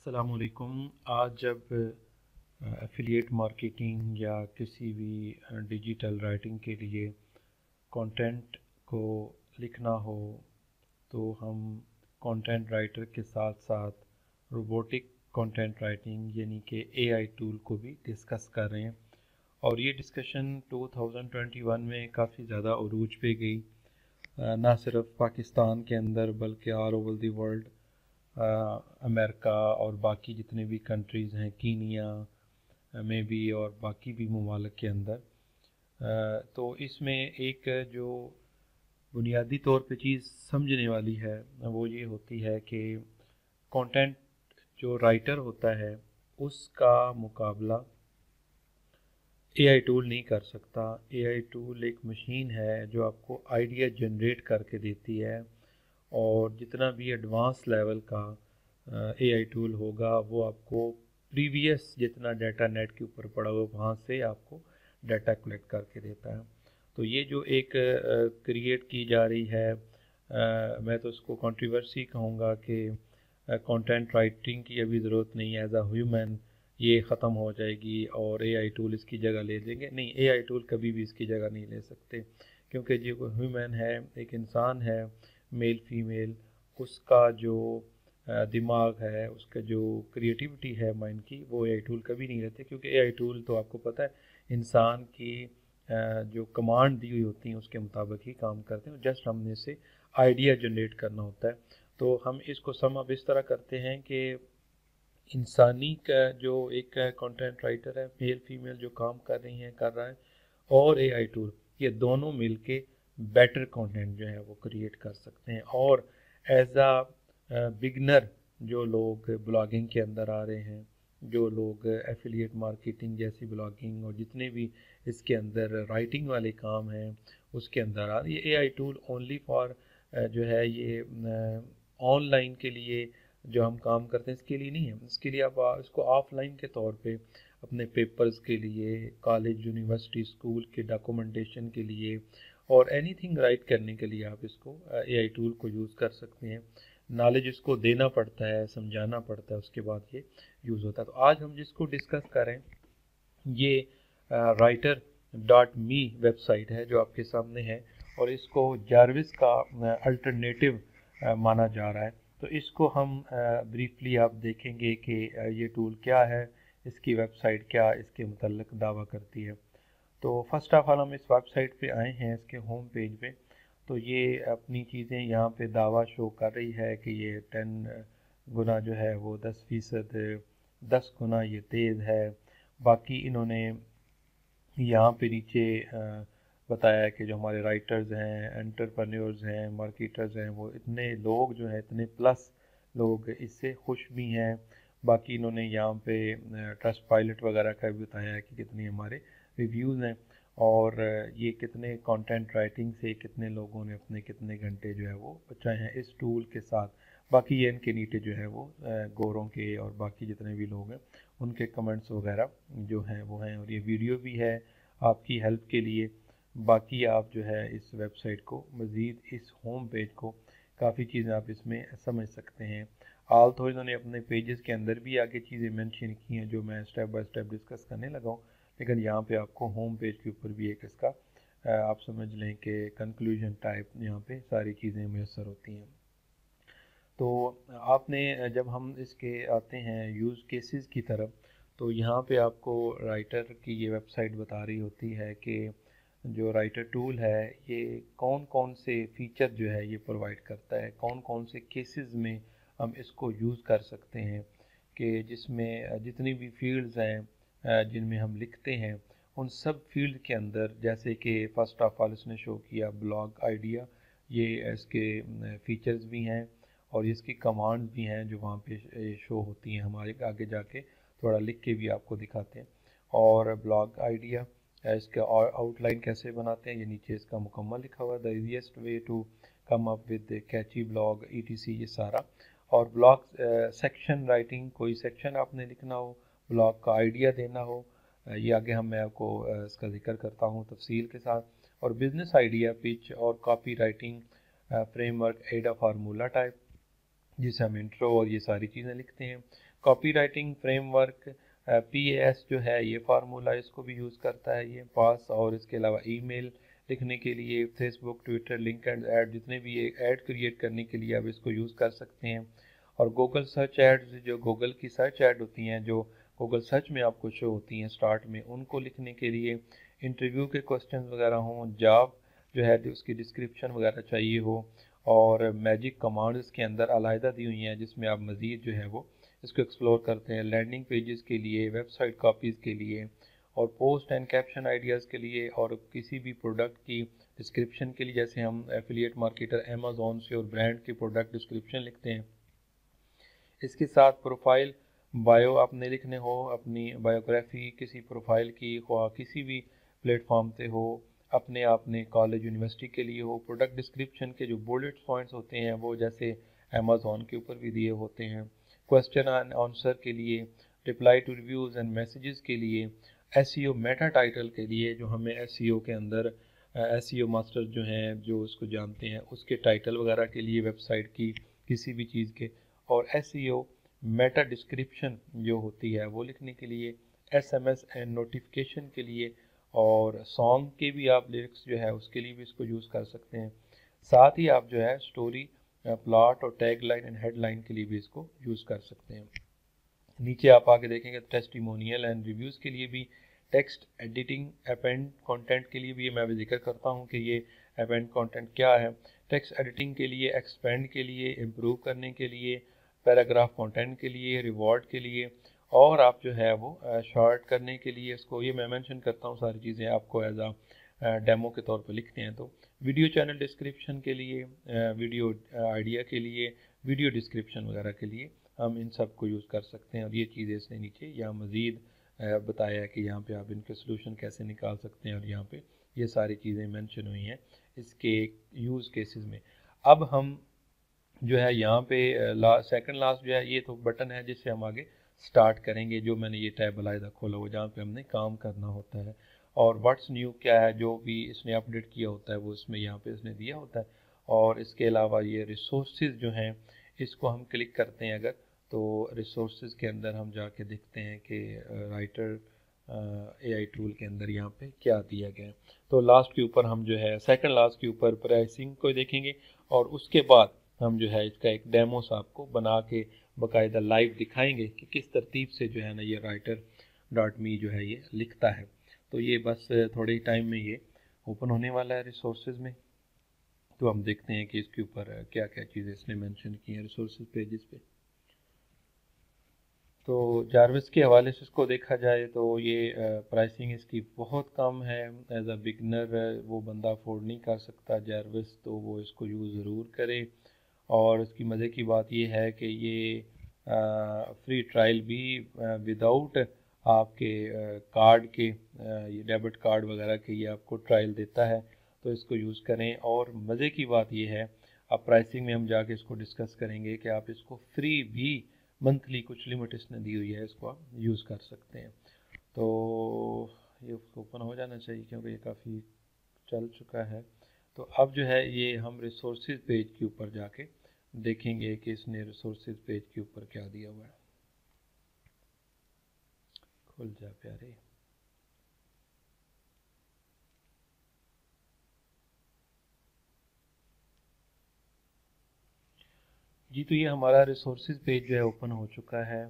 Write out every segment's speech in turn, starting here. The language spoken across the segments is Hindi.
अस्सलामुअलैकुम। आज जब एफिलिएट मार्केटिंग या किसी भी डिजिटल राइटिंग के लिए कंटेंट को लिखना हो तो हम कंटेंट राइटर के साथ साथ रोबोटिक कंटेंट राइटिंग यानी कि एआई टूल को भी डिस्कस कर रहे हैं। और ये डिस्कशन 2021 में काफ़ी ज़्यादा उरूज पे गई, ना सिर्फ पाकिस्तान के अंदर बल्कि all over the world, America और बाकी जितने भी कंट्रीज़ हैं, कीनिया में भी और बाकी भी ममालिक के अंदर। तो इसमें एक जो बुनियादी तौर पे चीज़ समझने वाली है वो ये होती है कि कंटेंट जो राइटर होता है उसका मुकाबला एआई टूल नहीं कर सकता। एआई टूल एक मशीन है जो आपको आइडिया जनरेट करके देती है, और जितना भी एडवांस लेवल का एआई टूल होगा वो आपको प्रीवियस जितना डाटा नेट के ऊपर पड़ा हुआ वहाँ से आपको डाटा कलेक्ट करके देता है। तो ये जो एक क्रिएट की जा रही है, मैं तो इसको कंट्रोवर्सी कहूँगा कि कंटेंट राइटिंग की अभी ज़रूरत नहीं है, एज अ ह्यूमन ये ख़त्म हो जाएगी और एआई टूल इसकी जगह ले लेंगे। नहीं, एआई टूल कभी भी इसकी जगह नहीं ले सकते, क्योंकि जो ह्यूमन है, एक इंसान है, मेल फीमेल, उसका जो दिमाग है, उसका जो क्रिएटिविटी है माइंड की, वो एआई टूल कभी नहीं लेते। क्योंकि एआई टूल तो आपको पता है इंसान की जो कमांड दी हुई होती हैं उसके मुताबिक ही काम करते हैं, जस्ट हमने से आइडिया जनरेट करना होता है। तो हम इसको सम अब इस तरह करते हैं कि इंसानी का जो एक कंटेंट राइटर है, मेल फीमेल जो काम कर रही हैं कर रहा है, और एआई टूल, ये दोनों मिलके बेटर कंटेंट जो है वो क्रिएट कर सकते हैं। और एज अ बिगनर जो लोग ब्लॉगिंग के अंदर आ रहे हैं, जो लोग एफिलिएट मार्केटिंग जैसी ब्लॉगिंग और जितने भी इसके अंदर राइटिंग वाले काम हैं उसके अंदर आ रहे हैं, ये एआई टूल ओनली फॉर जो है ये ऑनलाइन के लिए जो हम काम करते हैं इसके लिए नहीं है। इसके लिए आप इसको ऑफलाइन के तौर पे अपने पेपर्स के लिए, कॉलेज यूनिवर्सिटी स्कूल के डॉक्यूमेंटेशन के लिए और एनीथिंग राइट करने के लिए आप इसको एआई टूल को यूज़ कर सकते हैं। नॉलेज इसको देना पड़ता है, समझाना पड़ता है, उसके बाद ये यूज़ होता है। तो आज हम जिसको डिस्कस करें ये राइटर डॉट मी वेबसाइट है जो आपके सामने है, और इसको जार्विस का अल्टरनेटिव माना जा रहा है। तो इसको हम ब्रीफली आप देखेंगे कि ये टूल क्या है, इसकी वेबसाइट क्या इसके मुतल्लिक दावा करती है। तो फर्स्ट ऑफ ऑल हम इस वेबसाइट पे आए हैं, इसके होम पेज पे। तो ये अपनी चीज़ें यहाँ पे दावा शो कर रही है कि ये 10 गुना जो है वो 10%, 10 गुना ये तेज़ है। बाकी इन्होंने यहाँ पे नीचे बताया है कि जो हमारे राइटर्स हैं, एंटरप्रेन्योर्स हैं, मार्केटर्स हैं, वो इतने लोग जो हैं, इतने प्लस लोग इससे खुश भी हैं। बाकी इन्होंने यहाँ पे ट्रस्ट पायलट वगैरह का भी बताया है कि कितने हमारे रिव्यूज़ हैं, और ये कितने कंटेंट राइटिंग से कितने लोगों ने अपने कितने घंटे जो है वो बचाए हैं इस टूल के साथ। बाकी ये इनके नीचे जो है वो गोरों के और बाकी जितने भी लोग हैं उनके कमेंट्स वगैरह जो हैं वो हैं, और ये वीडियो भी है आपकी हेल्प के लिए। बाकी आप जो है इस वेबसाइट को मज़ीद, इस होम पेज को काफ़ी चीज़ें आप इसमें समझ सकते हैं। आल तो इन्होंने अपने पेजेस के अंदर भी आगे चीज़ें मेंशन की हैं जो मैं स्टेप बाय स्टेप डिस्कस करने लगा हूँ, लेकिन यहाँ पे आपको होम पेज के ऊपर भी एक इसका आप समझ लें कि कंक्लूजन टाइप यहाँ पे सारी चीज़ें मैसर होती हैं। तो आपने जब हम इसके आते हैं यूज़ केसेस की तरफ, तो यहाँ पे आपको राइटर की ये वेबसाइट बता रही होती है कि जो राइटर टूल है ये कौन कौन से फीचर जो है ये प्रोवाइड करता है, कौन कौन से केसेस में हम इसको यूज़ कर सकते हैं, कि जिसमें जितनी भी फील्ड्स हैं जिनमें हम लिखते हैं उन सब फील्ड के अंदर, जैसे कि फ़र्स्ट ऑफ ऑल इसने शो किया ब्लॉग आइडिया, ये इसके फीचर्स भी हैं और इसकी कमांड्स भी हैं जो वहाँ पे शो होती हैं। हमारे आगे जाके थोड़ा लिख के भी आपको दिखाते हैं। और ब्लॉग आइडिया इसका और आउटलाइन कैसे बनाते हैं, ये नीचे इसका मुकम्मल लिखा हुआ है, the easiest way to come up with catchy blog etc, ये सारा। और ब्लॉग सेक्शन राइटिंग, कोई सेक्शन आपने लिखना हो, ब्लॉग का आइडिया देना हो, ये आगे मैं आपको इसका जिक्र करता हूँ तफसील के साथ। और बिजनेस आइडिया, पिच और कॉपी राइटिंग फ्रेमवर्क, एडा फार्मूला टाइप, जिसे हम इंट्रो और ये सारी चीज़ें लिखते हैं। कॉपी राइटिंग फ्रेमवर्क PAS जो है ये फार्मूला इसको भी यूज़ करता है ये पास, और इसके अलावा ईमेल लिखने के लिए, फेसबुक, ट्विटर, लिंक्डइन ऐड, जितने भी ये ऐड क्रिएट करने के लिए आप इसको यूज़ कर सकते हैं। और गूगल सर्च एड्स, जो गूगल की सर्च ऐड होती हैं, जो गूगल सर्च में आपको शो होती हैं स्टार्ट में, उनको लिखने के लिए, इंटरव्यू के क्वेश्चन वगैरह हों, जॉब जो है उसकी डिस्क्रिप्शन वगैरह चाहिए हो, और मैजिक कमांड्स के अंदर अलहदा दी हुई हैं जिसमें आप मज़ीद जो है वो इसको एक्सप्लोर करते हैं, लैंडिंग पेजेस के लिए, वेबसाइट कॉपीज़ के लिए, और पोस्ट एंड कैप्शन आइडियाज़ के लिए, और किसी भी प्रोडक्ट की डिस्क्रिप्शन के लिए, जैसे हम एफिलिएट मार्केटर अमेज़ॉन से और ब्रांड के प्रोडक्ट डिस्क्रिप्शन लिखते हैं। इसके साथ प्रोफाइल बायो आपने लिखने हो, अपनी बायोग्राफी किसी प्रोफाइल की किसी भी प्लेटफॉर्म पे हो, अपने आपने कॉलेज यूनिवर्सिटी के लिए हो, प्रोडक्ट डिस्क्रिप्शन के जो बुलेट पॉइंट्स होते हैं वो जैसे अमेज़ॉन के ऊपर भी दिए होते हैं, क्वेश्चन एंड आंसर के लिए, reply to reviews and messages के लिए, एसईओ मेटा टाइटल के लिए, जो हमें एसईओ के अंदर एसईओ मास्टर जो हैं जो उसको जानते हैं उसके टाइटल वगैरह के लिए, वेबसाइट की किसी भी चीज़ के, और एसईओ मेटा डिस्क्रिप्शन जो होती है वो लिखने के लिए, एसएमएस एंड नोटिफिकेशन के लिए, और सॉन्ग के भी आप लिरिक्स जो है उसके लिए भी इसको यूज़ कर सकते हैं। साथ ही आप जो है स्टोरी, प्लॉट और टैग लाइन एंड हेडलाइन के लिए भी इसको यूज़ कर सकते हैं। नीचे आप आगे देखेंगे टेस्टिमोनियल एंड रिव्यूज़ के लिए भी, टेक्स्ट एडिटिंग, अपेंड कंटेंट के लिए भी, मैं भी जिक्र करता हूँ कि ये अपेंड कंटेंट क्या है। टेक्स्ट एडिटिंग के लिए, एक्सपेंड के लिए, इम्प्रूव करने के लिए, पैराग्राफ कंटेंट के लिए, रिवॉर्ड के लिए, और आप जो है वो शॉर्ट करने के लिए इसको, ये मैं मेंशन करता हूँ सारी चीज़ें आपको एज आ डेमो के तौर पर लिखते हैं। तो वीडियो चैनल डिस्क्रिप्शन के लिए, वीडियो आइडिया के लिए, वीडियो डिस्क्रिप्शन वगैरह के लिए हम इन सब को यूज़ कर सकते हैं। और ये चीज़ें इसने नीचे यहाँ मज़ीद बताया कि यहाँ पे आप इनके सोल्यूशन कैसे निकाल सकते हैं, और यहाँ पे ये सारी चीज़ें मेंशन हुई हैं इसके यूज़ केसेस में। अब हम जो है यहाँ पे सेकंड लास्ट जो है ये तो बटन है जिससे हम आगे स्टार्ट करेंगे, जो मैंने ये टैब अलहदा खोला हुआ जहाँ पे हमने काम करना होता है, और व्हाट्स न्यू क्या है जो भी इसने अपडेट किया होता है वो इसमें यहाँ पे इसने दिया होता है। और इसके अलावा ये रिसोर्सेज जो हैं इसको हम क्लिक करते हैं अगर, तो रिसोर्सेज के अंदर हम जाके देखते हैं कि राइटर AI टूल के अंदर यहाँ पे क्या दिया गया है। तो लास्ट के ऊपर हम जो है सेकंड लास्ट के ऊपर प्राइसिंग को देखेंगे, और उसके बाद हम जो है इसका एक डेमोस आपको बना के बाकायदा लाइव दिखाएंगे कि किस तरतीब से जो है ना ये writer.me जो है ये लिखता है। तो ये बस थोड़े ही टाइम में ये ओपन होने वाला है रिसोर्सेज में। तो हम देखते हैं कि इसके ऊपर क्या क्या चीज़ें इसने मेंशन की हैं रिसोर्सेज पेजेस पे। तो जारविस के हवाले से इसको देखा जाए तो ये प्राइसिंग इसकी बहुत कम है। एज अ बिगनर वो बंदा अफोर्ड नहीं कर सकता जारविस, तो वो इसको यूज़ ज़रूर करे। और इसकी मज़े की बात ये है कि ये फ्री ट्रायल भी विदाउट आपके कार्ड के, ये डेबिट कार्ड वगैरह के, ये आपको ट्रायल देता है। तो इसको यूज़ करें। और मज़े की बात ये है, अब प्राइसिंग में हम जाके इसको डिस्कस करेंगे कि आप इसको फ्री भी मंथली कुछ लिमिट इसने दी हुई है, इसको आप यूज़ कर सकते हैं। तो ये ओपन हो जाना चाहिए क्योंकि ये काफ़ी चल चुका है। तो अब जो है ये हम रिसोर्सेज पेज के ऊपर जाके देखेंगे कि इसने रिसोर्सेज पेज के ऊपर क्या दिया हुआ है। खुल जा प्यारे। जी, तो ये हमारा रिसोर्सेज पेज जो है ओपन हो चुका है,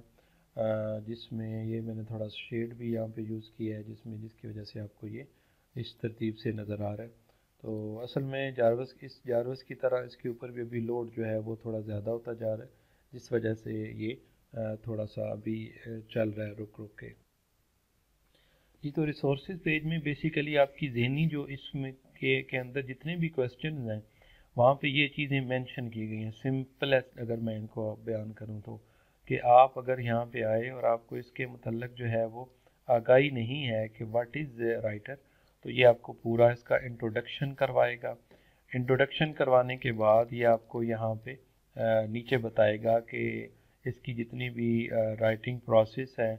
जिसमें ये मैंने थोड़ा शेड भी यहाँ पे यूज़ किया है जिसकी वजह से आपको ये इस तरतीब से नज़र आ रहा है। तो असल में जारवस की तरह इसके ऊपर भी अभी लोड जो है वो थोड़ा ज़्यादा होता जा रहा है, जिस वजह से ये थोड़ा सा अभी चल रहा है रुक रुक के। जी, तो रिसोर्सेज पेज में बेसिकली आपकी ज़हनी जो इसमें के अंदर जितने भी क्वेश्चन हैं वहाँ पे ये चीज़ें मेंशन की गई हैं। सिंपल अगर मैं इनको बयान करूँ तो, कि आप अगर यहाँ पे आए और आपको इसके मतलब जो है वो आगाही नहीं है कि व्हाट इज़ राइटर, तो ये आपको पूरा इसका इंट्रोडक्शन करवाएगा। इंट्रोडक्शन करवाने के बाद ये आपको यहाँ पे नीचे बताएगा कि इसकी जितनी भी राइटिंग प्रोसेस है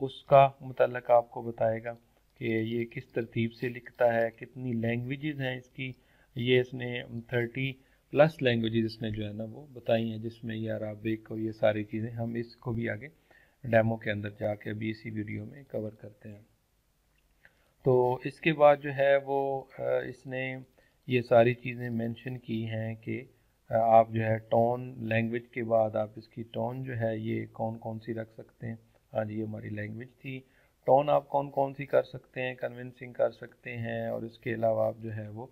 उसका मुतल्लक आपको बताएगा कि ये किस तरतीब से लिखता है, कितनी लैंग्वेजेस हैं इसकी। ये इसने 30+ लैंग्वेजेस इसने जो है ना वो बताई हैं, जिसमें ये अरबिक और ये सारी चीज़ें, हम इसको भी आगे डेमो के अंदर जाके अभी इसी वीडियो में कवर करते हैं। तो इसके बाद जो है वो इसने ये सारी चीज़ें मेंशन की हैं कि आप जो है टोन, लैंग्वेज के बाद आप इसकी टोन जो है ये कौन कौन सी रख सकते हैं। हाँ जी, ये हमारी लैंग्वेज थी। टोन आप कौन कौन सी कर सकते हैं, कन्विंसिंग कर सकते हैं, और इसके अलावा आप जो है वो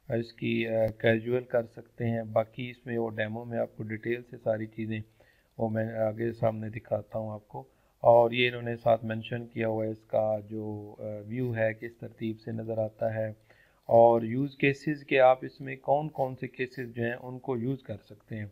इसकी कैजुअल कर सकते हैं। बाकी इसमें वो डेमो में आपको डिटेल से सारी चीज़ें वो मैं आगे सामने दिखाता हूँ आपको। और ये इन्होंने साथ मेंशन किया हुआ है इसका जो व्यू है किस तरतीब से नज़र आता है, और यूज़ केसेस के आप इसमें कौन कौन से केसेस जो हैं उनको यूज़ कर सकते हैं।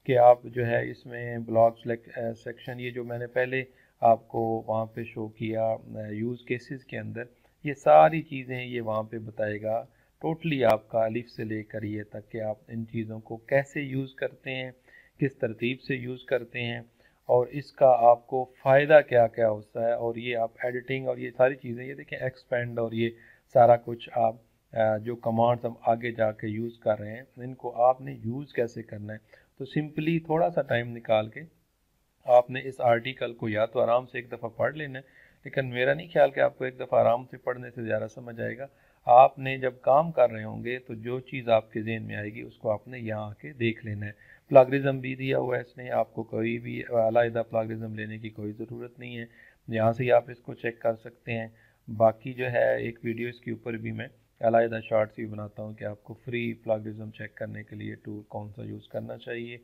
कि आप जो है इसमें ब्लॉग सेक्शन, ये जो मैंने पहले आपको वहाँ पे शो किया यूज़ केसेस के अंदर, ये सारी चीज़ें ये वहाँ पे बताएगा टोटली आपका अलिफ से लेकर ये तक कि आप इन चीज़ों को कैसे यूज़ करते हैं, किस तरतीब से यूज़ करते हैं, और इसका आपको फ़ायदा क्या क्या होता है। और ये आप एडिटिंग और ये सारी चीज़ें, ये देखें एक्सपेंड और ये सारा कुछ आप जो कमांड्स हम आगे जाके यूज़ कर रहे हैं इनको आपने यूज़ कैसे करना है। तो सिंपली थोड़ा सा टाइम निकाल के आपने इस आर्टिकल को या तो आराम से एक दफ़ा पढ़ लेना है, लेकिन मेरा नहीं ख्याल कि आपको एक दफ़ा आराम से पढ़ने से ज़्यादा समझ आएगा। आपने जब काम कर रहे होंगे तो जो चीज़ आपके जहन में आएगी उसको आपने यहाँ आके देख लेना है। प्लगरिज्म भी दिया हुआ है इसने, आपको कोई भी अलग प्लगरिज्म लेने की कोई ज़रूरत नहीं है, यहाँ से ही आप इसको चेक कर सकते हैं। बाकी जो है एक वीडियो इसके ऊपर भी मैं अलग शॉर्ट्स भी बनाता हूँ कि आपको फ्री प्लगरिज्म चेक करने के लिए टूल कौन सा यूज़ करना चाहिए,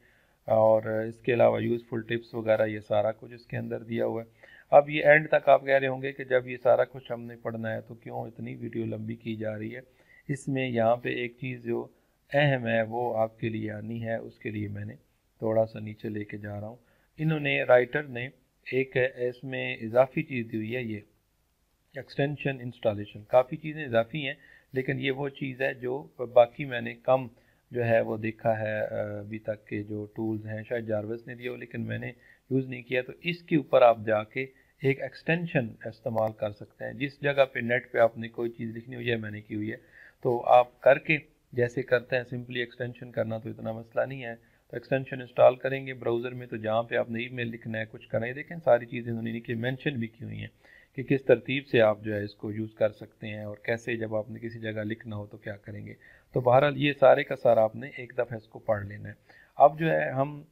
और इसके अलावा यूज़फुल टिप्स वगैरह ये सारा कुछ इसके अंदर दिया हुआ है। अब ये एंड तक आप कह रहे होंगे कि जब ये सारा कुछ हमने पढ़ना है तो क्यों इतनी वीडियो लंबी की जा रही है। इसमें यहाँ पे एक चीज़ जो अहम है वो आपके लिए आनी है, उसके लिए मैंने थोड़ा सा नीचे लेके जा रहा हूँ। इन्होंने राइटर ने एक इसमें इजाफी चीज़ दी हुई है, ये एक्सटेंशन इंस्टॉलेशन। काफ़ी चीज़ें इजाफी हैं, लेकिन ये वो चीज़ है जो बाकी मैंने कम जो है वो देखा है अभी तक के जो टूल्स हैं, शायद जारवस ने दिया हो लेकिन मैंने यूज़ नहीं किया। तो इसके ऊपर आप जाके एक एक्सटेंशन इस्तेमाल कर सकते हैं। जिस जगह पे नेट पे आपने कोई चीज़ लिखनी हुई है, मैंने की हुई है, तो आप करके जैसे करते हैं सिंपली एक्सटेंशन करना तो इतना मसला नहीं है। तो एक्सटेंशन इंस्टॉल करेंगे ब्राउज़र में, तो जहाँ पे आपने ईमेल लिखना है, कुछ करना है, देखें सारी चीज़ें उन्होंने नीचे मेंशन भी की हुई हैं कि किस तरतीब से आप जो है इसको यूज़ कर सकते हैं, और कैसे जब आपने किसी जगह लिखना हो तो क्या करेंगे। तो बहरहाल ये सारे का सारा आपने एक दफ़ा इसको पढ़ लेना है। अब जो है हम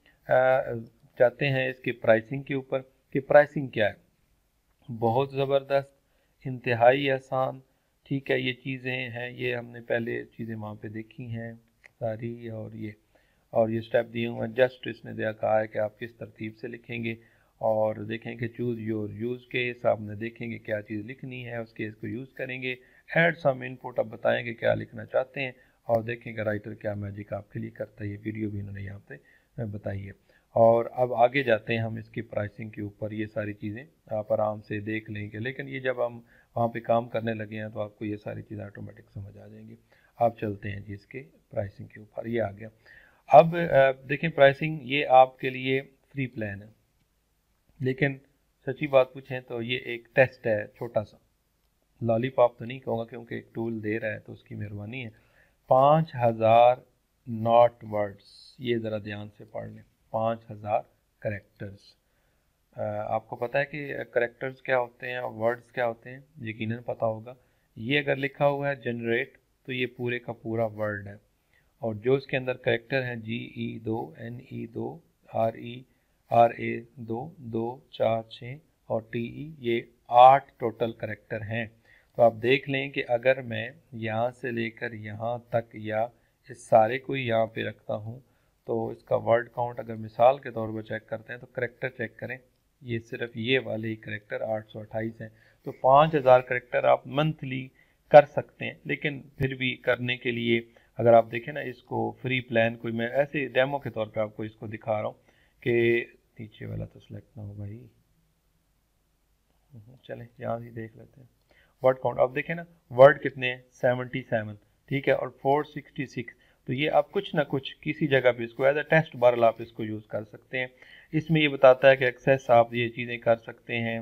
चाहते हैं इसके प्राइसिंग के ऊपर कि प्राइसिंग क्या है। बहुत ज़बरदस्त, इंतहाई आसान, ठीक है, ये चीज़ें हैं, ये हमने पहले चीज़ें वहाँ पे देखी हैं सारी, और ये स्टेप दिए हुए हैं। जस्ट इसने दिया कहा है कि आप किस तरतीब से लिखेंगे, और देखेंगे चूज़ योर यूज़ केस, आपने देखेंगे क्या चीज़ लिखनी है, उस केस को यूज़ करेंगे। ऐड सम इनपुट, आप बताएंगे क्या लिखना चाहते हैं, और देखेंगे राइटर क्या मैजिक आपके लिए करता है। ये वीडियो भी इन्होंने यहाँ पे बताई है। और अब आगे जाते हैं हम इसकी प्राइसिंग के ऊपर। ये सारी चीज़ें आप आराम से देख लेंगे, लेकिन ये जब हम वहाँ पे काम करने लगे हैं तो आपको ये सारी चीज़ें ऑटोमेटिक समझ आ जाएंगी। आप चलते हैं जी इसके प्राइसिंग के ऊपर। ये आ गया। अब देखें प्राइसिंग ये आपके लिए फ्री प्लान है, लेकिन सच्ची बात पूछें तो ये एक टेस्ट है छोटा सा। लॉलीपॉप तो नहीं कहूँगा क्योंकि एक टूल दे रहा है तो उसकी मेहरबानी है। 5000 नॉट वर्ड्स, ये ज़रा ध्यान से पढ़ लें। 5000 करेक्टर्स। आपको पता है कि करेक्टर्स क्या होते हैं और वर्ड्स क्या होते हैं, यकीनन पता होगा। ये अगर लिखा हुआ है जनरेट तो ये पूरे का पूरा वर्ड है, और जो इसके अंदर करेक्टर हैं GE 2, NE 2, RA 2, 2, 4, 6 और TE, ये 8 टोटल करेक्टर हैं। तो आप देख लें कि अगर मैं यहाँ से लेकर यहाँ तक या इस सारे को ही यहाँ पे रखता हूँ तो इसका वर्ड काउंट अगर मिसाल के तौर पर चेक करते हैं तो करेक्टर चेक करें, ये सिर्फ ये वाले ही करेक्टर 828 हैं। तो 5000 करेक्टर आप मंथली कर सकते हैं, लेकिन फिर भी करने के लिए अगर आप देखें ना इसको फ्री प्लान, कोई मैं ऐसे डेमो के तौर पे आपको इसको दिखा रहा हूँ कि नीचे वाला तो सिलेक्ट ना हो भाई, चलें यहाँ से देख लेते हैं। वर्ड काउंट आप देखें ना, वर्ड कितने हैं 77, ठीक है, और 466। तो ये आप कुछ ना कुछ किसी जगह पे इसको एज अ टेस्ट बारल आप इसको यूज़ कर सकते हैं। इसमें ये बताता है कि एक्सेस आप ये चीज़ें कर सकते हैं।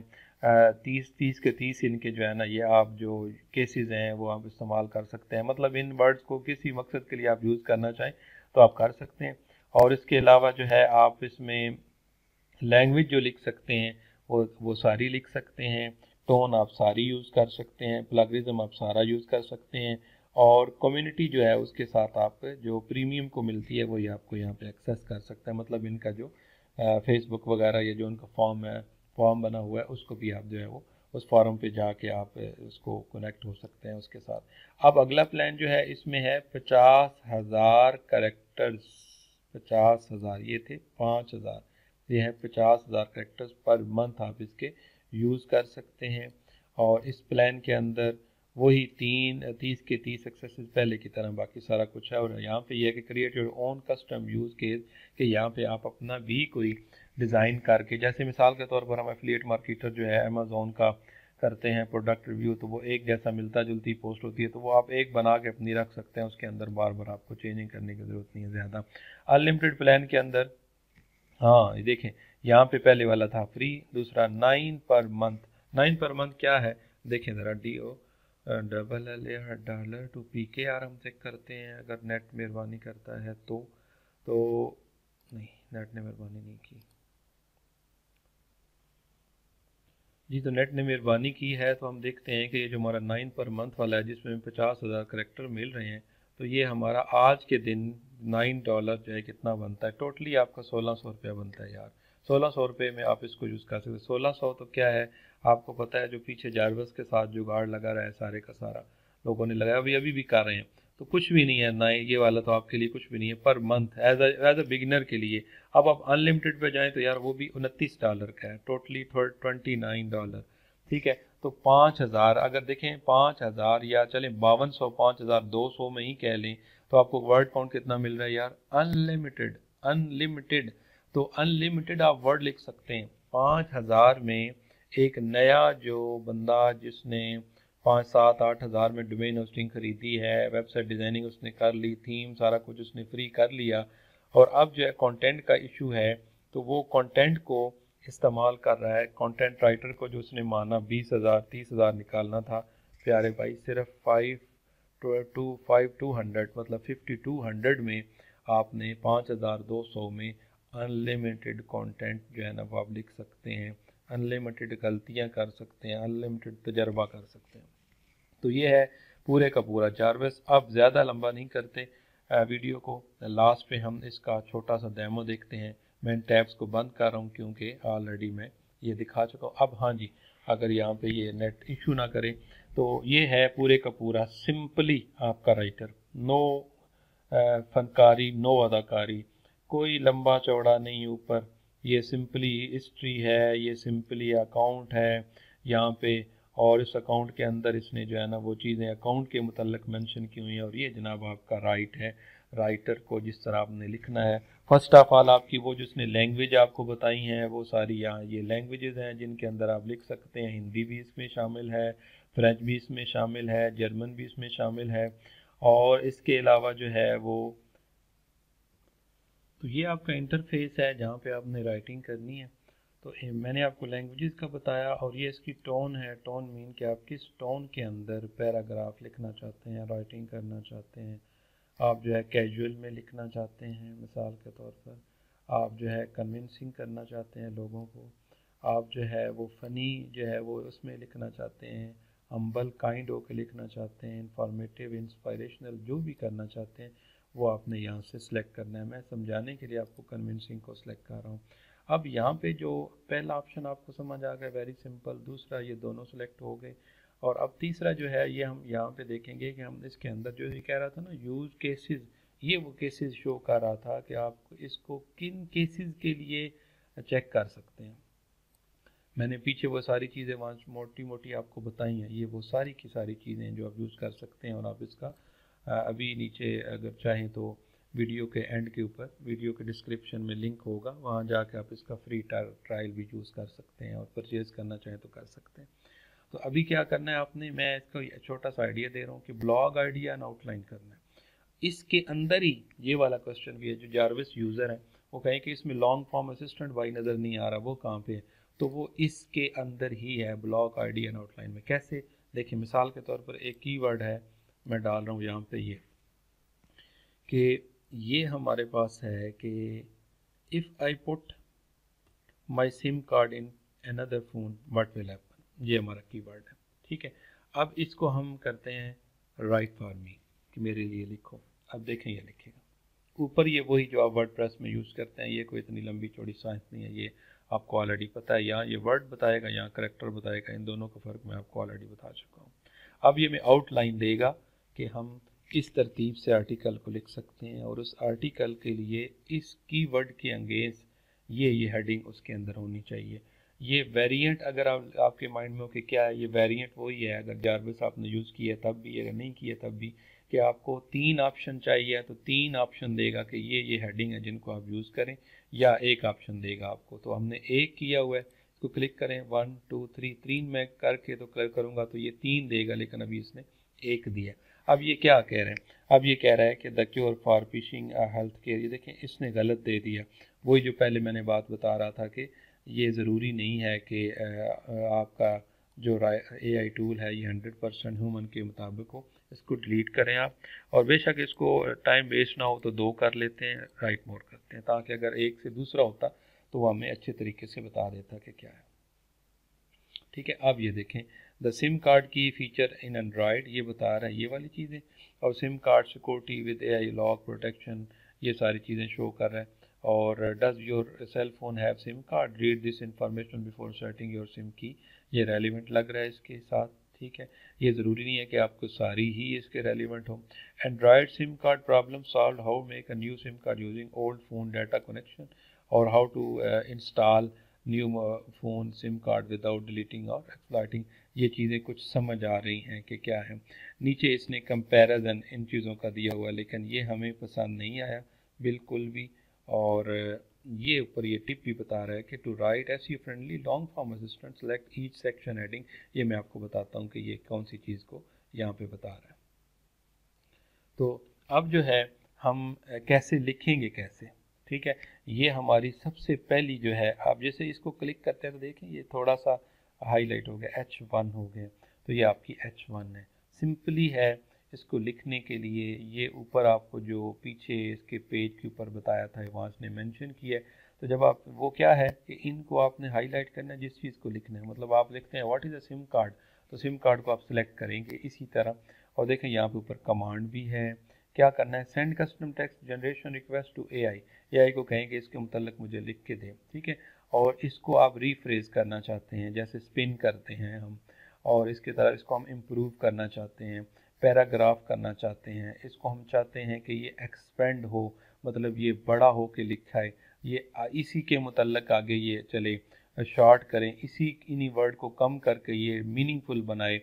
30 के 30 इनके जो है ना ये आप जो केसेस हैं वो आप इस्तेमाल कर सकते हैं। मतलब इन वर्ड्स को किसी मकसद के लिए आप यूज़ करना चाहें तो आप कर सकते हैं। और इसके अलावा जो है आप इसमें लैंग्वेज जो लिख सकते हैं वो सारी लिख सकते हैं, टोन आप सारी यूज़ कर सकते हैं, प्लगरिज्म आप सारा यूज़ कर सकते हैं, और कम्युनिटी जो है उसके साथ आप जो प्रीमियम को मिलती है वही आपको यहाँ पे एक्सेस कर सकते हैं। मतलब इनका जो फेसबुक वगैरह या जो उनका फॉर्म बना हुआ है उसको भी आप जो है वो उस फॉर्म पे जाके आप उसको कनेक्ट हो सकते हैं उसके साथ। अब अगला प्लान जो है इसमें है 50,000 करेक्टर्स। 50,000 ये थे 5,000, ये है 50,000 करेक्टर्स पर मंथ आप इसके यूज़ कर सकते हैं। और इस प्लान के अंदर वही 30 के 30 एक्सेसेस पहले की तरह बाकी सारा कुछ है। और यहाँ पे ये है कि create your own custom use case, कि यहाँ पे आप अपना भी कोई डिज़ाइन करके, जैसे मिसाल के तौर पर हम एफिलिएट मार्केटर जो है अमेज़ोन का करते हैं प्रोडक्ट रिव्यू, तो वो एक जैसा मिलता जुलती पोस्ट होती है, तो वो आप एक बना के अपनी रख सकते हैं, उसके अंदर बार बार आपको चेंजिंग करने की ज़रूरत नहीं है ज़्यादा। अनलिमिटेड प्लान के अंदर हाँ ये देखें, यहाँ पे पहले वाला था फ्री, दूसरा 9 पर मंथ। 9 पर मंथ क्या है देखें ज़रा, $LL टू PKR हम चेक करते हैं, अगर नेट मेहरबानी करता है तो नहीं, नेट ने मेहरबानी नहीं की जी, तो नेट ने मेहरबानी की है। तो हम देखते हैं कि ये जो हमारा 9 पर मंथ वाला है जिसमें 50,000 करेक्टर मिल रहे हैं, तो ये हमारा आज के दिन $9 जो है कितना बनता है, टोटली आपका 1600 रुपया बनता है यार। 1600 रुपये में आप इसको यूज़ कर सकते हैं। 1600 तो क्या है आपको पता है, जो पीछे जारवस के साथ जुगाड़ लगा रहा है सारे का सारा लोगों ने लगाया, अभी भी कर रहे हैं, तो कुछ भी नहीं है ना, ये वाला तो आपके लिए कुछ भी नहीं है per month as a beginner के लिए। अब आप अनलिमिटेड पे जाएं तो यार वो भी $29 का है, टोटली $29। ठीक है, तो 5,000 अगर देखें, 5,000 या चलें 5200, 5,200 में ही कह लें, तो आपको वर्ड काउंट कितना मिल रहा है यार, अनलिमिटेड। अनलिमिटेड तो अनलिमिटेड आप वर्ड लिख सकते हैं। 5,000 में एक नया जो बंदा जिसने 5, 7, 8 हज़ार में डोमेन होस्टिंग खरीदी है, वेबसाइट डिज़ाइनिंग उसने कर ली, थीम सारा कुछ उसने फ्री कर लिया, और अब जो है कंटेंट का इशू है, तो वो कंटेंट को इस्तेमाल कर रहा है। कंटेंट राइटर को जो उसने माना 20,000 30,000 निकालना था, प्यारे भाई सिर्फ 5,200 मतलब 5,200 में आपने 5,200 में अनलिमिटेड कंटेंट जो है ना वो आप लिख सकते हैं, अनलिमिटेड गलतियां कर सकते हैं, अनलिमिटेड तजर्बा कर सकते हैं। तो ये है पूरे का पूरा जारवस। अब ज़्यादा लंबा नहीं करते वीडियो को, लास्ट पे हम इसका छोटा सा डेमो देखते हैं। मैं टैब्स को बंद कर रहा हूँ क्योंकि ऑलरेडी मैं ये दिखा चुका हूँ। अब हाँ जी, अगर यहाँ पे ये नेट इशू ना करे, तो ये है पूरे का पूरा सिंपली आपका राइटर। नो फनकारी, नो अदाकारी, कोई लंबा चौड़ा नहीं ऊपर, ये सिंपली हिस्ट्री है, ये सिंपली अकाउंट है यहाँ पे, और इस अकाउंट के अंदर इसने जो है ना वो चीज़ें अकाउंट के मुतल्लिक मेंशन की हुई हैं, और ये जनाब आपका राइट है। राइटर को जिस तरह आपने लिखना है, फर्स्ट ऑफ ऑल आपकी वो जिसने लैंग्वेज आपको बताई हैं वो सारी यहाँ ये लैंग्वेजेस हैं जिनके अंदर आप लिख सकते हैं। हिंदी भी इसमें शामिल है, फ्रेंच भी इसमें शामिल है, जर्मन भी इसमें शामिल है, और इसके अलावा जो है वो, तो ये आपका इंटरफेस है जहाँ पे आपने राइटिंग करनी है। तो मैंने आपको लैंग्वेजेस का बताया, और ये इसकी टोन है। टोन मीन कि आप किस टोन के अंदर पैराग्राफ लिखना चाहते हैं, राइटिंग करना चाहते हैं। आप जो है कैजुअल में लिखना चाहते हैं, मिसाल के तौर पर आप जो है कन्विंसिंग करना चाहते हैं लोगों को, आप जो है वो फ़नी जो है वो उसमें लिखना चाहते हैं, हम्बल काइंड होकर लिखना चाहते हैं, इंफॉर्मेटिव इंस्पायरेशनल जो भी करना चाहते हैं वो आपने यहाँ से सिलेक्ट करना है। मैं समझाने के लिए आपको कन्विंसिंग को सिलेक्ट कर रहा हूँ। अब यहाँ पे जो पहला ऑप्शन आपको समझ आ गया, वेरी सिंपल। दूसरा ये दोनों सिलेक्ट हो गए, और अब तीसरा जो है ये हम यहाँ पे देखेंगे कि हम इसके अंदर जो ये कह रहा था ना यूज़ केसेस, ये वो केसेस शो कर रहा था कि आप इसको किन केसेस के लिए चेक कर सकते हैं। मैंने पीछे वो सारी चीज़ें वहाँ मोटी मोटी आपको बताई हैं, ये वो सारी की सारी चीज़ें हैं जो आप यूज़ कर सकते हैं। और आप इसका अभी नीचे अगर चाहें तो वीडियो के एंड के ऊपर वीडियो के डिस्क्रिप्शन में लिंक होगा, वहाँ जाके आप इसका फ्री ट्रायल भी यूज़ कर सकते हैं, और परचेज़ करना चाहें तो कर सकते हैं। तो अभी क्या करना है आपने, मैं इसको छोटा सा आइडिया दे रहा हूँ कि ब्लॉग आइडिया एंड आउटलाइन करना है। इसके अंदर ही ये वाला क्वेश्चन भी है, जो जारविस यूज़र है वो कहें कि इसमें लॉन्ग फॉर्म असिस्टेंट वाई नज़र नहीं आ रहा, वो कहाँ पे है, तो वो इसके अंदर ही है, ब्लॉग आइडिया एंड आउटलाइन में। कैसे देखिए, मिसाल के तौर पर एक कीवर्ड है, मैं डाल रहा हूँ यहाँ पे ये, कि ये हमारे पास है कि if I put my SIM card in another phone what will happen, ये हमारा कीवर्ड है। ठीक है, अब इसको हम करते हैं राइट फॉर मी, कि मेरे लिए लिखो। अब देखें ये लिखेगा ऊपर, ये वही जो आप वर्डप्रेस में यूज़ करते हैं, ये कोई इतनी लंबी चौड़ी साइंस नहीं है, ये आपको ऑलरेडी पता है। यहाँ ये वर्ड बताएगा, यहाँ करेक्टर बताएगा, इन दोनों का फ़र्क मैं आपको ऑलरेडी बता चुका हूँ। अब ये मैं आउटलाइन देगा कि हम इस तरतीब से आर्टिकल को लिख सकते हैं, और उस आर्टिकल के लिए इस कीवर्ड के अंगेंस्ट ये हेडिंग उसके अंदर होनी चाहिए। ये वेरिएंट अगर आपके माइंड में हो कि क्या है, ये वेरिएंट वही है, अगर जारविस आपने यूज़ किया तब भी, अगर नहीं किया तब भी, कि आपको 3 ऑप्शन चाहिए तो 3 ऑप्शन देगा कि ये हेडिंग है जिनको आप यूज़ करें, या एक ऑप्शन देगा आपको। तो हमने एक किया हुआ है, इसको क्लिक करें 1 2 3, 3 मैं करके तो क्लिक करूँगा तो ये 3 देगा, लेकिन अभी इसने एक दिया। अब ये क्या कह रहे हैं, अब ये कह रहा है कि the cure for fishing health care, ये देखें इसने गलत दे दिया। वही जो पहले मैंने बात बता रहा था कि ये ज़रूरी नहीं है कि आपका जो AI टूल है ये 100% ह्यूमन के मुताबिक हो। इसको डिलीट करें आप, और बेशक इसको टाइम वेस्ट ना हो तो 2 कर लेते हैं, राइट मोड करते हैं, ताकि अगर एक से दूसरा होता तो वो हमें अच्छे तरीके से बता देता कि क्या है। ठीक है, अब ये देखें द सिम कार्ड की फ़ीचर इन एंड्रॉयड, ये बता रहा है ये वाली चीज़ें, और SIM card security with AI lock protection, ये सारी चीज़ें शो कर रहा है। और does your cell phone have SIM card, read this information before setting your SIM की, ये रेलिवेंट लग रहा है इसके साथ। ठीक है, ये ज़रूरी नहीं है कि आपको सारी ही इसके रेलिवेंट हो। Android sim card problem solve, how make a new sim card using old phone data connection, और how to install new phone sim card without deleting और एक्सप्लॉइटिंग, ये चीज़ें कुछ समझ आ रही हैं कि क्या है। नीचे इसने कंपैरिजन इन चीज़ों का दिया हुआ है, लेकिन ये हमें पसंद नहीं आया बिल्कुल भी। और ये ऊपर ये टिप भी बता रहा है कि to write SEO friendly long form assistant select each section heading, ये मैं आपको बताता हूँ कि ये कौन सी चीज़ को यहाँ पे बता रहा है। तो अब जो है हम कैसे लिखेंगे कैसे, ठीक है, ये हमारी सबसे पहली जो है, आप जैसे इसको क्लिक करते हैं तो देखें ये थोड़ा सा हाईलाइट हो गया, H1 हो गया, तो ये आपकी H1 है। सिंपली है इसको लिखने के लिए, ये ऊपर आपको जो पीछे इसके पेज के ऊपर बताया था वहाँ इसने मेंशन किया है। तो जब आप वो क्या है कि इनको आपने हाईलाइट करना है, जिस चीज़ को लिखना है, मतलब आप लिखते हैं what is a SIM card, तो सिम कार्ड को आप सिलेक्ट करेंगे इसी तरह। और देखें यहाँ पे ऊपर कमांड भी है, क्या करना है, send custom text generation request to AI को कहेंगे इसके मुतल्लिक मुझे लिख के दे। ठीक है, और इसको आप रीफ्रेज करना चाहते हैं, जैसे स्पिन करते हैं हम, और इसके तरह इसको हम इम्प्रूव करना चाहते हैं, पैराग्राफ करना चाहते हैं, इसको हम चाहते हैं कि ये एक्सपेंड हो, मतलब ये बड़ा हो के लिखा है, ये इसी के मुतल्लिक आगे ये चले, शॉर्ट करें, इन्हीं वर्ड को कम करके ये मीनिंगफुल बनाए,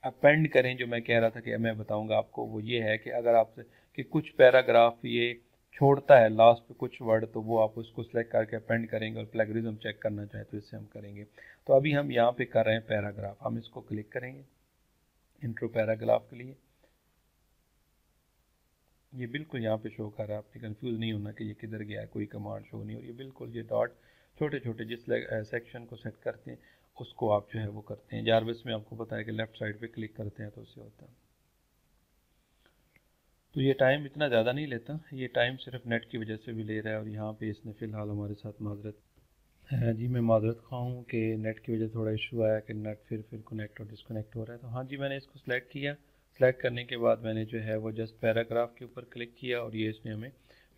अपेंड करें। जो मैं कह रहा था कि मैं बताऊंगा आपको, वो ये है कि अगर आप कि कुछ पैराग्राफ ये छोड़ता है लास्ट पे कुछ वर्ड, तो वो आप उसको सेलेक्ट करके अपेंड करेंगे, और प्लेगरिज्म चेक करना चाहे तो इससे हम करेंगे। तो अभी हम यहाँ पे कर रहे हैं पैराग्राफ, हम इसको क्लिक करेंगे इंट्रो पैराग्राफ के लिए। ये बिल्कुल यहाँ पे शो कर रहा है, आपने कंफ्यूज नहीं होना कि ये किधर गया है, कोई कमांड शो नहीं हो रही है, बिल्कुल ये डॉट छोटे छोटे जिस सेक्शन को सेट करते हैं उसको आप जो है वो करते हैं। जारविस में आपको पता है कि लेफ्ट साइड पे क्लिक करते हैं तो उससे होता है। तो ये टाइम इतना ज़्यादा नहीं लेता, ये टाइम सिर्फ नेट की वजह से भी ले रहा है, और यहाँ पे इसने फ़िलहाल हमारे साथ माजरत है जी, मैं माजरत खा हूँ कि नेट की वजह से थोड़ा इशू आया कि नेट फिर कनेक्ट और डिसकनेक्ट हो रहा है। तो हाँ जी, मैंने इसको सिलेक्ट किया, सिलेक्ट करने के बाद मैंने जो है वो जस्ट पैराग्राफ के ऊपर क्लिक किया, और ये इसने हमें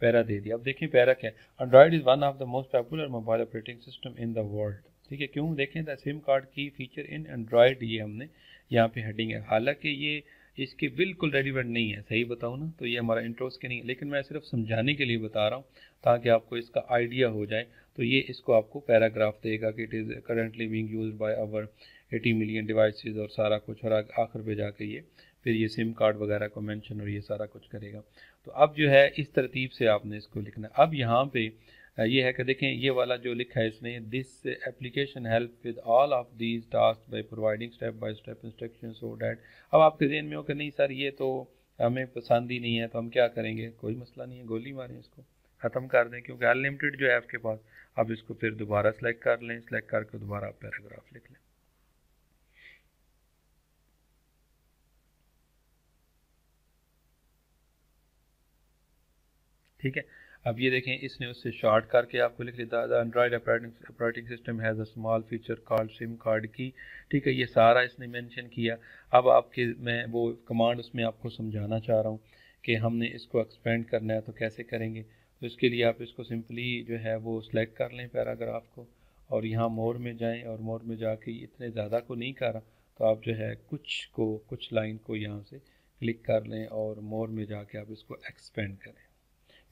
पैरा दे दिया। अब देखिए पैरा क्या है, Android is one of the most popular mobile operating system in the world. ठीक है, क्यों, देखें द सिम कार्ड की फीचर इन एंड्रॉयड, ये हमने यहाँ पे हेडिंग है। हालांकि ये इसके बिल्कुल रेलिवेंट नहीं है, सही बताऊँ ना, तो ये हमारा इंट्रोस के नहीं है, लेकिन मैं सिर्फ समझाने के लिए बता रहा हूँ ताकि आपको इसका आइडिया हो जाए। तो ये इसको आपको पैराग्राफ देगा कि it is currently being used by our 80 million devices, और सारा कुछ, और आखिर पे जाके ये फिर ये सिम कार्ड वगैरह को मेंशन और ये सारा कुछ करेगा। तो अब जो है इस तरतीब से आपने इसको लिखना है। अब यहाँ पे ये है कि देखें ये वाला जो लिखा है इसने, this application help with all of these task by providing step by step instruction so that. अब आपके जहन में हो कि नहीं सर ये तो हमें पसंद ही नहीं है, तो हम क्या करेंगे, कोई मसला नहीं है, गोली मारें, इसको ख़त्म कर दें, क्योंकि अनलिमिटेड जो है आपके पास। अब इसको फिर दोबारा सेलेक्ट कर लें, सेलेक्ट करके दोबारा पैराग्राफ लिख लें। ठीक है, अब ये देखें इसने उससे शॉर्ट करके आपको लिख दिया, the Android operating system has a small feature called SIM card की। ठीक है, ये सारा इसने मेंशन किया। अब आपके मैं वो कमांड उसमें आपको समझाना चाह रहा हूँ कि हमने इसको एक्सपेंड करना है तो कैसे करेंगे। तो इसके लिए आप इसको सिंपली जो है वो सिलेक्ट कर लें पैराग्राफ को, और यहाँ मोर में जाएं, और मोर में जाके इतने ज़्यादा को नहीं करा तो आप जो है कुछ लाइन को यहाँ से क्लिक कर लें और मोर में जाके आप इसको एक्सपेंड करें।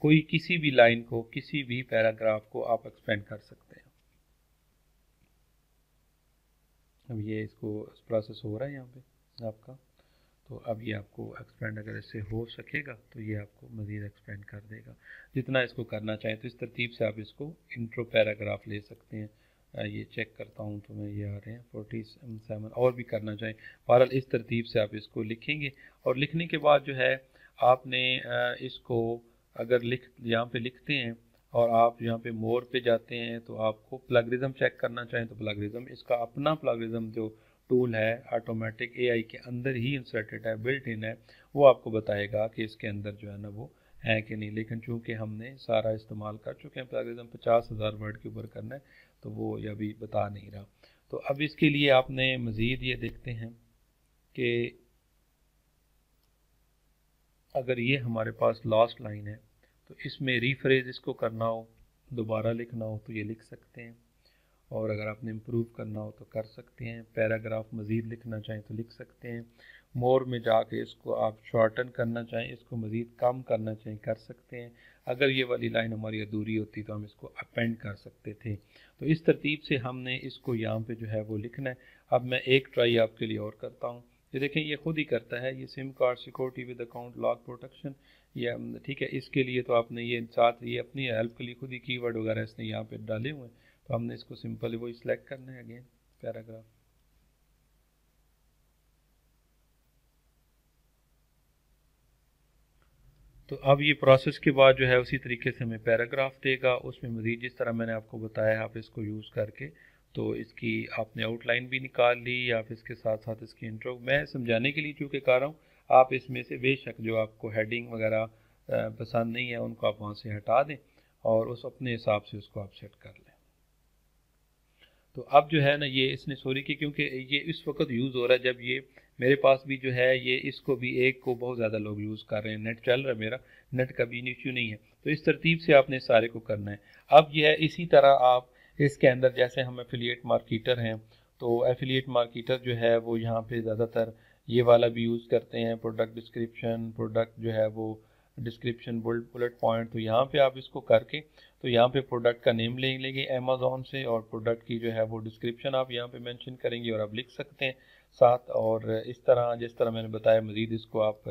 कोई किसी भी लाइन को, किसी भी पैराग्राफ को आप एक्सपेंड कर सकते हैं। अब ये इसको प्रोसेस हो रहा है यहाँ पे आपका, तो अब ये आपको एक्सपेंड अगर इससे हो सकेगा तो ये आपको मज़ीद एक्सपेंड कर देगा जितना इसको करना चाहें। तो इस तरतीब से आप इसको इंट्रो पैराग्राफ ले सकते हैं। ये चेक करता हूँ तो मैं ये आ रहे हैं 47, और भी करना चाहें। बहरहाल इस तरतीब से आप इसको लिखेंगे, और लिखने के बाद जो है आपने इसको अगर यहाँ पे लिखते हैं और आप यहाँ पे मोर पे जाते हैं तो आपको प्लगरिज्म चेक करना चाहें तो प्लगरिज्म, इसका अपना प्लगरिज्म जो टूल है ऑटोमेटिक एआई के अंदर ही इंसर्टेड है, बिल्ट इन है, वो आपको बताएगा कि इसके अंदर जो है ना वो है कि नहीं। लेकिन चूंकि हमने सारा इस्तेमाल कर चुके हैं, प्लगरिज्म 50,000 वर्ड के ऊपर करना है, तो वो ये अभी बता नहीं रहा। तो अब इसके लिए आपने मज़ीद ये देखते हैं कि अगर ये हमारे पास लास्ट लाइन है तो इसमें रीफ्रेज इसको करना हो, दोबारा लिखना हो तो ये लिख सकते हैं, और अगर आपने इम्प्रूव करना हो तो कर सकते हैं। पैराग्राफ मज़ीद लिखना चाहें तो लिख सकते हैं। मोर में जाके इसको आप शॉर्टन करना चाहें, इसको मज़ीद कम करना चाहें कर सकते हैं। अगर ये वाली लाइन हमारी अधूरी होती तो हम इसको अपेंड कर सकते थे। तो इस तरतीब से हमने इसको यहाँ पे जो है वो लिखना है। अब मैं एक ट्राई आपके लिए और करता हूँ। ये देखें ये खुद ही करता है, ये SIM card security with account log protection, या ठीक है। इसके लिए तो आपने ये साथ ये अपनी हेल्प के लिए खुद ही कीवर्ड वगैरह इसने यहाँ पे डाले हुए हैं, तो हमने इसको सिंपली वही सिलेक्ट करना है अगेन पैराग्राफ। तो अब ये प्रोसेस के बाद जो है उसी तरीके से हमें पैराग्राफ देगा, उसमें मज़ीद जिस तरह मैंने आपको बताया आप इसको यूज़ करके तो इसकी आपने आउटलाइन भी निकाल ली, या फिर इसके साथ साथ इसकी इंट्रो मैं समझाने के लिए चूँकि कर रहा हूँ। आप इसमें से बेशक जो आपको हेडिंग वगैरह पसंद नहीं है उनको आप वहाँ से हटा दें और उस अपने हिसाब से उसको आप सेट कर लें। तो अब जो है ना ये इसने सॉरी की, क्योंकि ये इस वक्त यूज़ हो रहा है जब ये मेरे पास भी जो है ये इसको भी एक को बहुत ज़्यादा लोग यूज़ कर रहे हैं, नेट चल रहा है मेरा, नेट का भी इशू नहीं है। तो इस तरतीब से आपने सारे को करना है। अब यह है इसी तरह आप इसके अंदर जैसे हम एफिलिएट मार्केटर हैं तो एफिलिएट मार्केटर जो है वो यहाँ पे ज़्यादातर ये वाला भी यूज़ करते हैं, प्रोडक्ट डिस्क्रिप्शन, प्रोडक्ट जो है वो डिस्क्रिप्शन बुलेट पॉइंट। तो यहाँ पे आप इसको करके तो यहाँ पे प्रोडक्ट का नेम ले लेंगे अमेज़ॉन से, और प्रोडक्ट की जो है वो डिस्क्रिप्शन आप यहाँ पे मेंशन करेंगे और आप लिख सकते हैं साथ। और इस तरह जिस तरह मैंने बताया मज़ीद इसको आप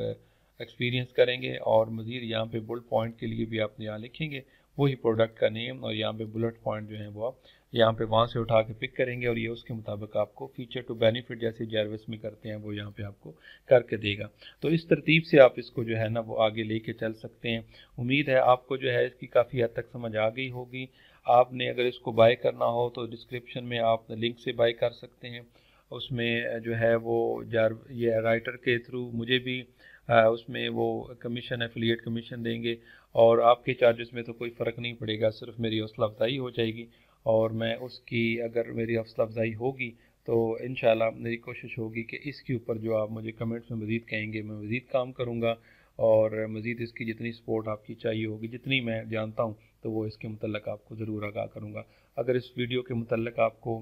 एक्सपीरियंस करेंगे, और मज़ीद यहाँ पे बुलेट पॉइंट के लिए भी आप यहाँ लिखेंगे वही प्रोडक्ट का नेम, और यहाँ पे बुलेट पॉइंट जो है वो आप यहाँ पे वहाँ से उठा के पिक करेंगे, और ये उसके मुताबिक आपको फीचर टू बेनिफिट जैसे जारविस में करते हैं वो यहाँ पे आपको करके देगा। तो इस तरतीब से आप इसको जो है ना वो आगे लेके चल सकते हैं। उम्मीद है आपको जो है इसकी काफ़ी हद तक समझ आ गई होगी। आपने अगर इसको बाय करना हो तो डिस्क्रिप्शन में आप लिंक से बाय कर सकते हैं। उसमें जो है वो ये राइटर के थ्रू मुझे भी उसमें वो कमीशन एफिलिएट कमीशन देंगे, और आपके चार्जेस में तो कोई फ़र्क नहीं पड़ेगा, सिर्फ मेरी हौसला अफजाई हो जाएगी, और मैं उसकी अगर मेरी हौसला अफजाई होगी तो इंशाल्लाह मेरी कोशिश होगी कि इसके ऊपर जो आप मुझे कमेंट्स में मज़ीद कहेंगे मैं मज़ीद काम करूँगा, और मज़ीद इसकी जितनी सपोर्ट आपकी चाहिए होगी, जितनी मैं जानता हूँ तो वो इसके मुतल्लिक़ आपको ज़रूर आगाह करूँगा। अगर इस वीडियो के मुतल्लिक़ आपको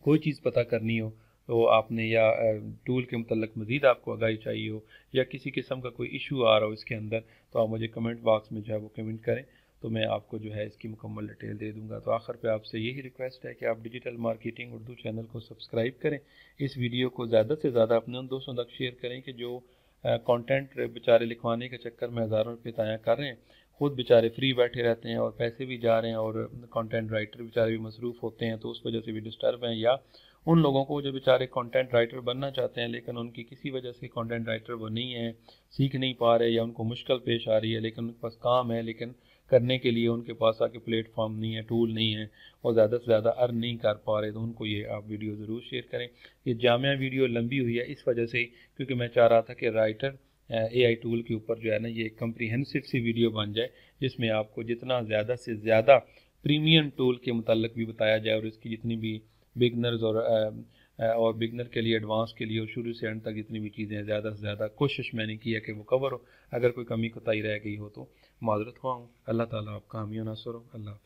कोई चीज़ पता करनी हो तो आपने, या टूल के मुतल्लिक़ मज़ीद आपको आगाही चाहिए हो, या किसी किस्म का कोई इशू आ रहा हो इसके अंदर, तो आप मुझे कमेंट बॉक्स में जो है वो कमेंट करें, तो मैं आपको जो है इसकी मुकम्मल डिटेल दे दूंगा। तो आखिर पे आपसे यही रिक्वेस्ट है कि आप डिजिटल मार्केटिंग उर्दू चैनल को सब्सक्राइब करें, इस वीडियो को ज़्यादा से ज़्यादा अपने उन दोस्तों तक शेयर करें कि जो कंटेंट बेचारे लिखवाने के चक्कर में हज़ारों रुपये ज़ाया कर रहे हैं, खुद बेचारे फ्री बैठे रहते हैं और पैसे भी जा रहे हैं, और कंटेंट राइटर बेचारे भी मसरूफ़ होते हैं तो उस वजह से भी डिस्टर्ब हैं, या उन लोगों को जो बेचारे कंटेंट राइटर बनना चाहते हैं लेकिन उनकी किसी वजह से कंटेंट राइटर वो नहीं है, सीख नहीं पा रहे, या उनको मुश्किल पेश आ रही है, लेकिन उनके पास काम है लेकिन करने के लिए उनके पास आके प्लेटफॉर्म नहीं है, टूल नहीं है, और ज़्यादा से ज़्यादा अर्न नहीं कर पा रहे, तो उनको ये आप वीडियो ज़रूर शेयर करें। ये जामिया वीडियो लंबी हुई है इस वजह से क्योंकि मैं चाह रहा था कि राइटर AI टूल के ऊपर जो है ना ये एक कम्प्रीहेंसिव सी वीडियो बन जाए, जिसमें आपको जितना ज़्यादा से ज़्यादा प्रीमियम टूल के मुताल्लिक भी बताया जाए, और इसकी जितनी भी बिगनर्स और बिगनर के लिए, एडवांस के लिए, और शुरू से एंड तक जितनी भी चीज़ें हैं ज़्यादा से ज़्यादा कोशिश मैंने की है कि वो कवर हो। अगर कोई कमी कोताही रह गई हो तो माजरत हुआ हूँ। अल्लाह ताला आपका हामी नासर हो। अल्लाह।